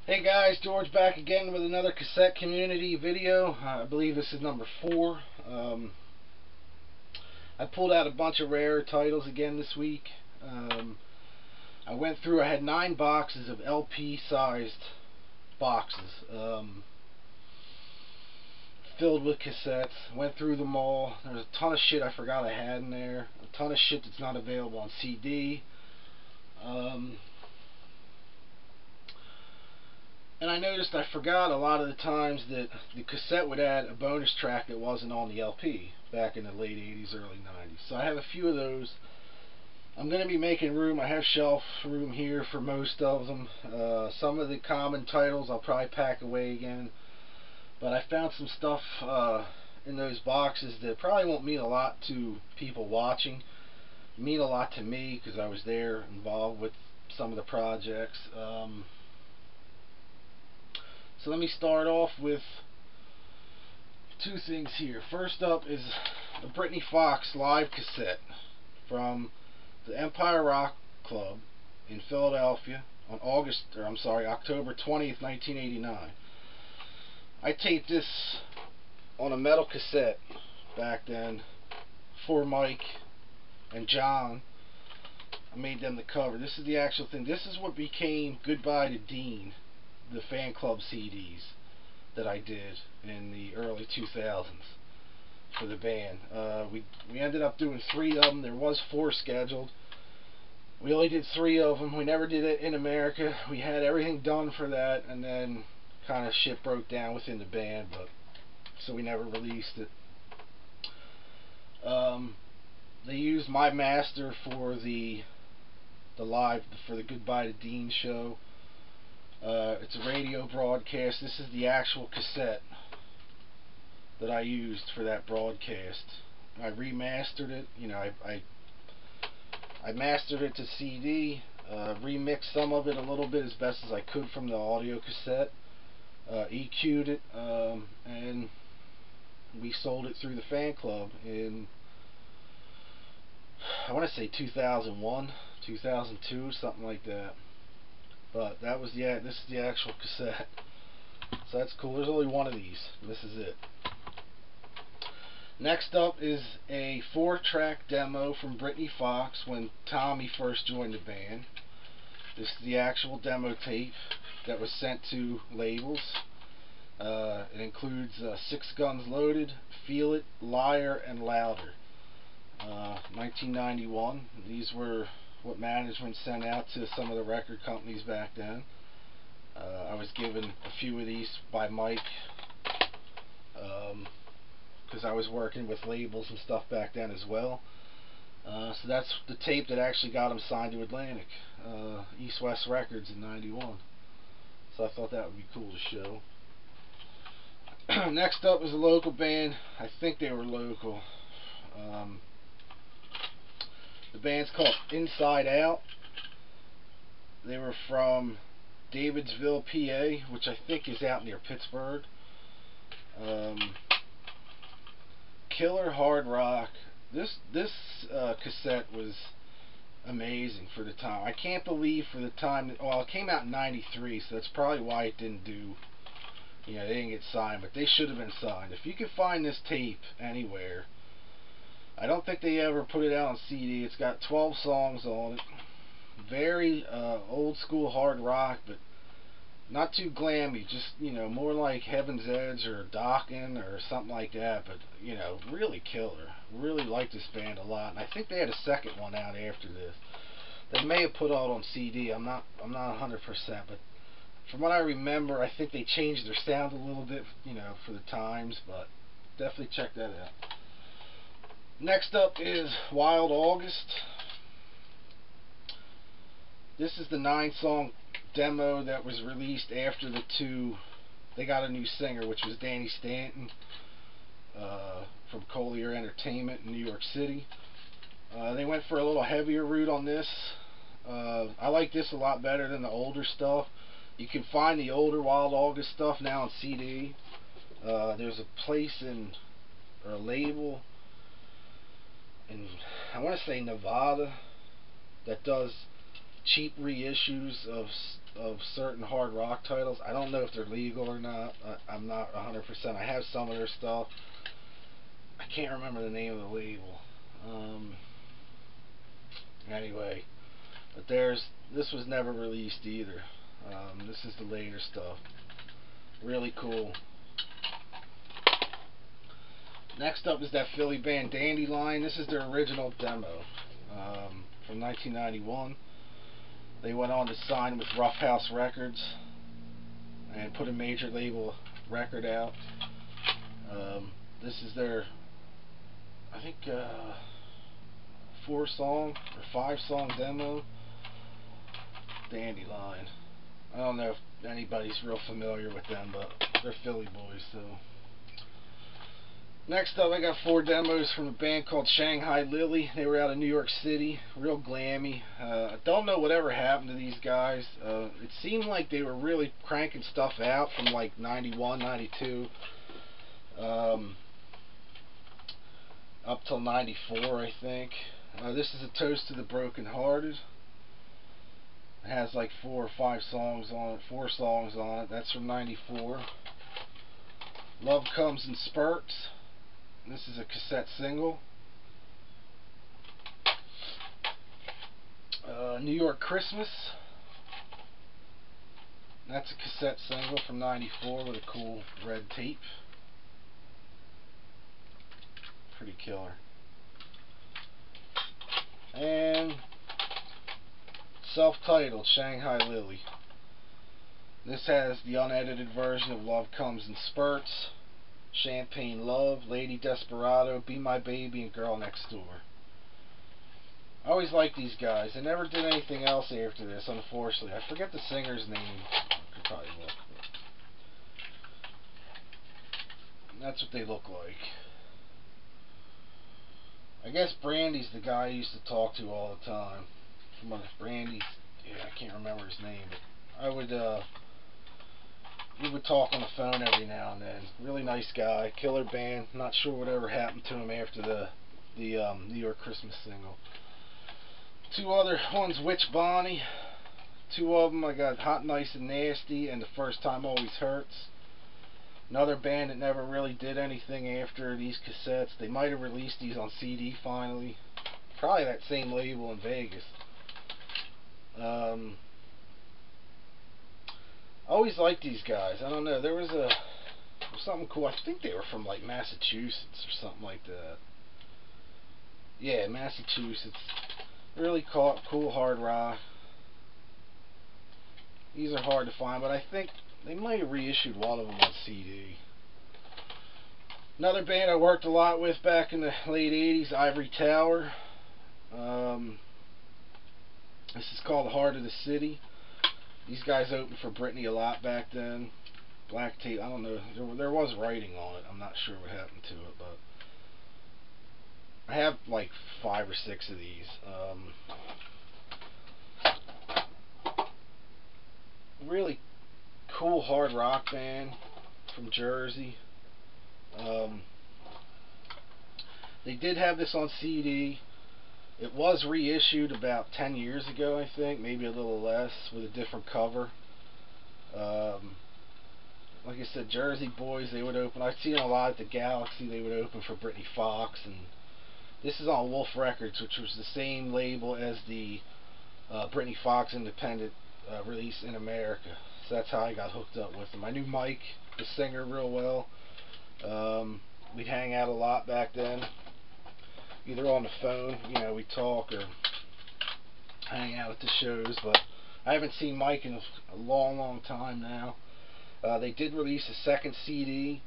Hey guys, George back again with another cassette community video. I believe this is number 4. I pulled out a bunch of rare titles again this week. I went through, I had 9 boxes of LP sized boxes filled with cassettes. Went through them all. There's a ton of shit I forgot I had in there. A ton of shit that's not available on CD. And I noticed I forgot a lot of the times that the cassette would add a bonus track that wasn't on the LP back in the late 80s, early 90s. So I have a few of those. I'm going to be making room. I have shelf room here for most of them. Some of the common titles I'll probably pack away again. But I found some stuff in those boxes that probably won't mean a lot to people watching. Mean a lot to me because I was there involved with some of the projects. So let me start off with 2 things here. First up is a Britny Fox live cassette from the Empire Rock Club in Philadelphia on October 20th, 1989. I taped this on a metal cassette back then for Mike and John. I made them the cover. This is the actual thing. This is what became Goodbye to Dean, the fan club CDs that I did in the early 2000s for the band. We ended up doing 3 of them. There was 4 scheduled. We only did 3 of them. We never did it in America. We had everything done for that, and then kind of shit broke down within the band, so we never released it. They used my master for the Goodbye to Dean show. It's a radio broadcast. This is the actual cassette that I used for that broadcast. I remastered it. I mastered it to CD, remixed some of it a little bit as best as I could from the audio cassette, EQ'd it, and we sold it through the fan club in, I want to say 2001, 2002, something like that. But this is the actual cassette. So that's cool. There's only 1 of these. This is it. Next up is a 4-track demo from Britny Fox when Tommy first joined the band. This is the actual demo tape that was sent to labels. It includes 6 Guns Loaded, Feel It, Liar, and Louder. 1991. These were what management sent out to some of the record companies back then. I was given a few of these by Mike because I was working with labels and stuff back then as well. So that's the tape that actually got him signed to Atlantic, East West Records in '91. So I thought that would be cool to show. Next up is a local band. I think they were local. The band's called Inside Out. They were from Davidsville, PA, which I think is out near Pittsburgh. Killer hard rock. This cassette was amazing for the time. I can't believe for the time. Well, it came out in '93, so that's probably why it didn't do. They didn't get signed, but they should have been signed. If you can find this tape anywhere. I don't think they ever put it out on CD. It's got 12 songs on it. Very old school hard rock, but not too glammy. Just, more like Heaven's Edge or Dokken or something like that. But, really killer. Really like this band a lot. And I think they had a second one out after this. They may have put out on CD. I'm not 100%, but from what I remember, I think they changed their sound a little bit, for the times. But definitely check that out. Next up is Wild August. This is the 9-song demo that was released after the 2. They got a new singer, which was Danny Stanton from Collier Entertainment in New York City. They went for a little heavier route on this. I like this a lot better than the older stuff. You can find the older Wild August stuff now on CD. There's a place or a label in, I want to say, Nevada, that does cheap reissues of of certain hard rock titles. I don't know if they're legal or not. I'm not 100%. I have some of their stuff. I can't remember the name of the label. Anyway, but this was never released either. This is the later stuff. Really cool. Next up is that Philly band Dandelion. This is their original demo from 1991. They went on to sign with Rough House Records and put a major label record out. This is their, I think, 4-song or 5-song demo. Dandelion. I don't know if anybody's real familiar with them, but they're Philly boys, so. Next up, I got 4 demos from a band called Shanghai Lily. They were out of New York City, real glammy. I don't know whatever happened to these guys. It seemed like they were really cranking stuff out from like 91, 92, up till 94, I think. This is A Toast to the Brokenhearted. It has like 4 or 5 songs on it, 4 songs on it. That's from 94. Love Comes in Spurts. This is a cassette single. New York Christmas. That's a cassette single from 94 with a cool red tape. Pretty killer. And self-titled Shanghai Lily. This has the unedited version of Love Comes in Spurts, Champagne Love, Lady Desperado, Be My Baby, and Girl Next Door. I always liked these guys. They never did anything else after this, unfortunately. I forget the singer's name. I could probably look. But that's what they look like. I guess Brandy's the guy I used to talk to all the time. Brandy's, yeah, I can't remember his name, but I would, we would talk on the phone every now and then. Really nice guy, killer band. Not sure whatever happened to him after the New York Christmas single. 2 other ones, Witch Bonnie. 2 of them I got, Hot, Nice, and Nasty, and The First Time Always Hurts. Another band that never really did anything after these cassettes. They might have released these on CD finally. Probably that same label in Vegas. I always liked these guys. I don't know. There was something cool. I think they were from like Massachusetts or something like that. Yeah, Massachusetts. Really cool hard rock. These are hard to find, but I think they might have reissued one of them on CD. Another band I worked a lot with back in the late 80s, Ivory Tower. This is called The Heart of the City. These guys opened for Britney a lot back then. Black tape, I don't know, there was writing on it. I'm not sure what happened to it, but I have like 5 or 6 of these. Really cool hard rock band from Jersey. They did have this on CD. It was reissued about 10 years ago, I think, maybe a little less, with a different cover. Like I said, Jersey boys, they would open. I'd seen them a lot at the Galaxy. They would open for Britney Fox, and this is on Wolf Records, which was the same label as the Britney Fox independent release in America. So that's how I got hooked up with them. I knew Mike, the singer, real well. We'd hang out a lot back then, either on the phone, you know, we'd talk, or hang out at the shows. But I haven't seen Mike in a long time now. They did release a second CD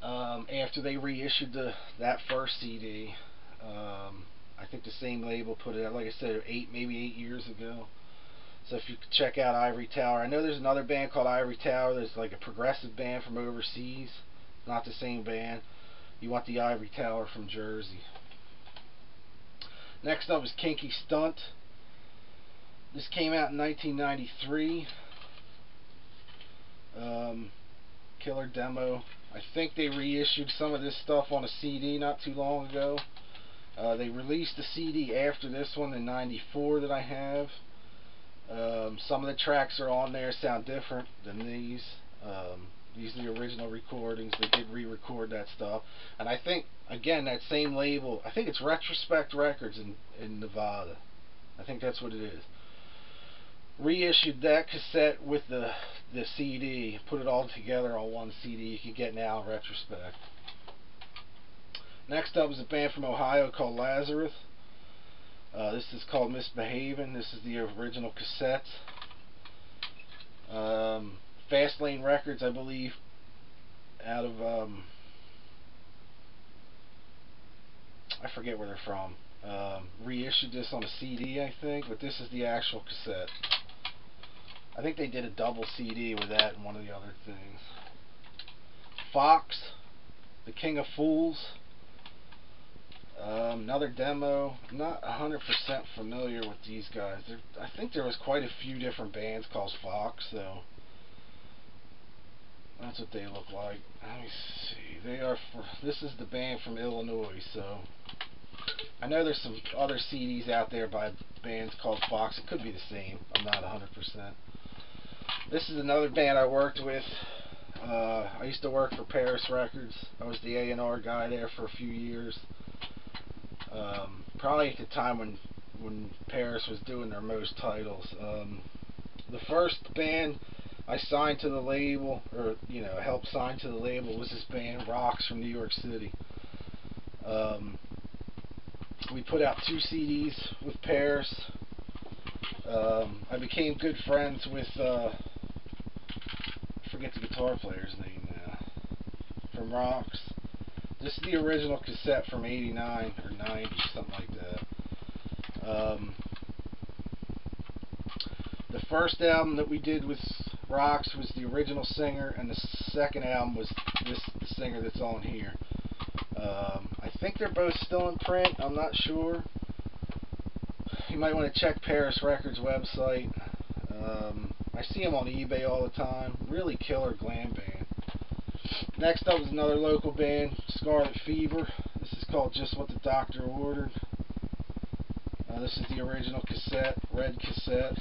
after they reissued that first CD. I think the same label put it out, like I said, maybe 8 years ago. So if you could check out Ivory Tower. I know there's another band called Ivory Tower. There's like a progressive band from overseas. Not the same band. You want the Ivory Tower from Jersey. Next up is Kinky Stunt. This came out in 1993. Killer demo. I think they reissued some of this stuff on a CD not too long ago. They released a CD after this one in 94 that I have. Some of the tracks are on there sound different than these. These are the original recordings. They did re-record that stuff. And I think, again, that same label, I think it's Retrospect Records in Nevada. I think that's what it is. Reissued that cassette with the CD, put it all together on one CD. You can get now in Retrospect. Next up is a band from Ohio called Lazarus. This is called Misbehaving. This is the original cassette. Fast Lane Records, I believe, out of I forget where they're from. Reissued this on a CD, I think, but this is the actual cassette. I think they did a double CD with that and one of the other things. Fox, The King of Fools. Another demo. I'm not 100% familiar with these guys. I think there was quite a few different bands called Fox, so that's what they look like. Let me see. This is the band from Illinois, so I know there's some other CDs out there by bands called Fox. It could be the same. I'm not 100%. This is another band I worked with. I used to work for Paris Records. I was the A&R guy there for a few years. Probably at the time when Paris was doing their most titles. The first band I signed to the label, or helped sign to the label, was this band Rocks from New York City. We put out 2 CDs with Paris. I became good friends with I forget the guitar player's name now, from Rocks. This is the original cassette from '89 or '90, something like that. The first album that we did with Rocks was the original singer, and the second album was the singer that's on here. I think they're both still in print. I'm not sure. You might want to check Paris Records website. I see them on eBay all the time. Really killer glam band. Next up is another local band, Scarlet Fever. This is called Just What the Doctor Ordered. This is the original cassette, red cassette.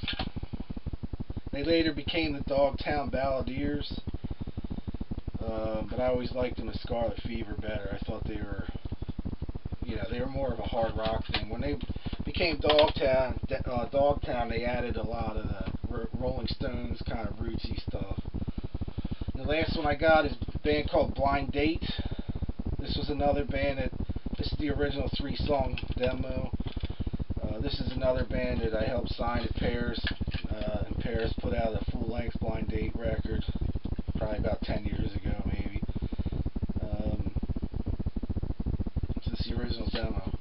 They later became the Dogtown Balladeers, but I always liked them as Scarlet Fever better. I thought they were more of a hard rock thing. When they became Dogtown, they added a lot of the Rolling Stones kind of rootsy stuff. And the last one I got is a band called Blind Date. This was another band this is the original 3-song demo. This is another band that I helped sign at Paris. And Paris put out a full-length Blind Date record, probably about 10 years ago, maybe. This is the original demo.